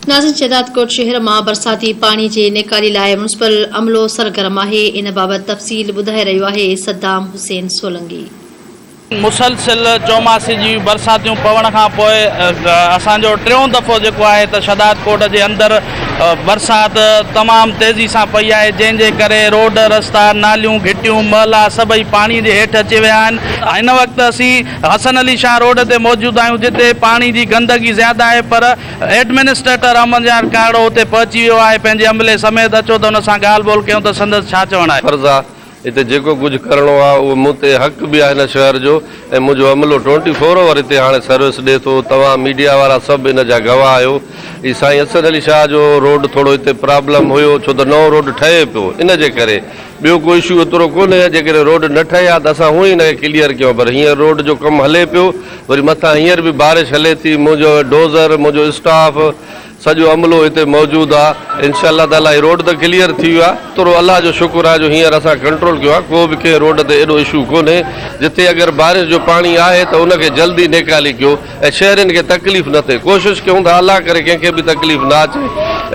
नाज़रीन, शहदादकोट शहर में बरसाती पानी के निकाली लाइ म्युनिसिपल अमलो सरगर्म है। इन बाबत तफ़सील ॿुधाए रहियो आहे सद्दाम हुसैन सोलंकी। मुसलसिल चौमासी जी बरसातियों पवण खां पोइ असांजो टियों दफ़ो जेको आहे त शहदादकोट जे अंदर बरसात तमाम तेज़ी सां पई आहे, जंहिंजे करे रोड रस्ता नालियूं घिटियूं महला सभई पानी जे हेठि अची विया आहिनि। हिन वक़्तु असीं हसन अली शाह रोड ते मौजूद आहियूं, जिते पानी जी गंदगी ज़्यादा आहे, पर एडमिनिस्ट्रेटर अमन यार काड़ो उते पहुची वियो आहे। पंहिंजे अमले समेत अचो त हुन सां ॻाल्हि ॿोल कयूं त संदसि छा चवणु आहे। इतने जो कुछ करणो आहे उहो मूं ते हक़ भी आहे हिन शहर जो, ऐं मुंहिंजो अमलो 24 आवर हिते हाणे सर्विस ॾिए थो। तव्हां मीडिया वारा सभु इन जा गवाह आहियो। ई साईं हसन अली शाह जो रोड थोरो हिते प्रॉब्लम हुयो, छो त नओं रोड ठहे पियो, इन जे करे ॿियो कोई इशू एतिरो कोन्हे। जेकॾहिं रोड न ठहे हा त असां हूअं ई हिनखे क्लियर कयूं, पर हींअर रोड जो कमु हले पियो। वरी मथां हींअर बि बारिश हले थी, मुंहिंजो डोज़र मुंहिंजो स्टाफ सॼो अमलो हिते मौजूद आहे। इंशाअल्लाह ताला ही रोड त क्लियर थी वियो आहे। थोरो अल्लाह जो शुक्र आहे जो हींअर असां कंट्रोल कयो आहे। को बि कंहिं रोड ते एॾो इशू कोन्हे। जिते अगरि बारिश जो पाणी आहे त उनखे जल्दी निकाली कयो ऐं शहरनि खे तकलीफ़ न थिए। कोशिशि कयूं था अल्लाह करे कंहिंखे बि तकलीफ़ न अचे।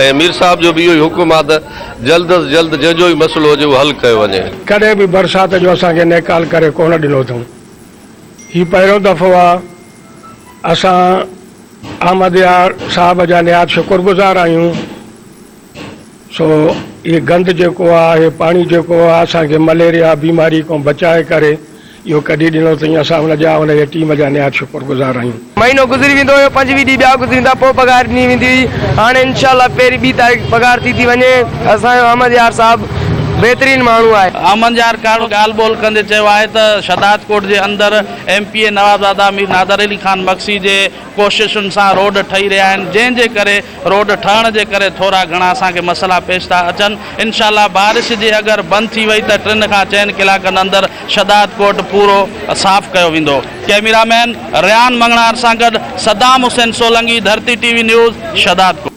ऐं मीर साहब जो बि इहो ई हुकुम आहे त जल्द अज़ जल्द जंहिंजो ई मसइलो हुजे उहो हल कयो वञे। कॾहिं बि बरसाति जो असांखे निकाल करे कोन ॾिनो अथऊं। हीउ पहिरियों दफ़ो आहे। असां अहमद यार साहब जा निहायत शुक्रगुज़ार आहियूं। सो ये गंद जेको आहे, पानी जेको आहे, असांखे मलेरिया बीमारी को बचाए करे इहो कढी ॾिनो अथई। असां हुनजा हुनजे टीम जा निहायत शुक्रगुज़ार आहियूं। महीनो गुज़री वेंदो हुयो, 5 ॾींहं ॿिया गुज़रींदा, पोइ पघार ॾिनी वेंदी हुई। हाणे इंशाअल्लाह पहिरीं 2 तारीख़ पघार थी वञे। असांजो अहमद यार साहब बेहतरीन माण्हू आहे। अमन यार काड़ो ॻाल्हि ॿोल कंदे चयो आहे त शहदादकोट जे अंदर MP नवाबज़ादा मीर नादर अली खान मक्सी जे कोशिशुनि सां रोड ठही रहिया आहिनि, जंहिंजे करे रोड ठहण जे करे थोरा घणा असांखे मसइला पेश था अचनि। इंशाअल्लाह बारिश जे अगरि बंदि थी वई त 3 खां 4 कलाकनि अंदरि शहदादकोट पूरो साफ़ कयो वेंदो। कैमरामैन रियान मंगणार सां गॾु सद्दाम हुसैन सोलंकी, धरती TV न्यूज़, शहदादकोट।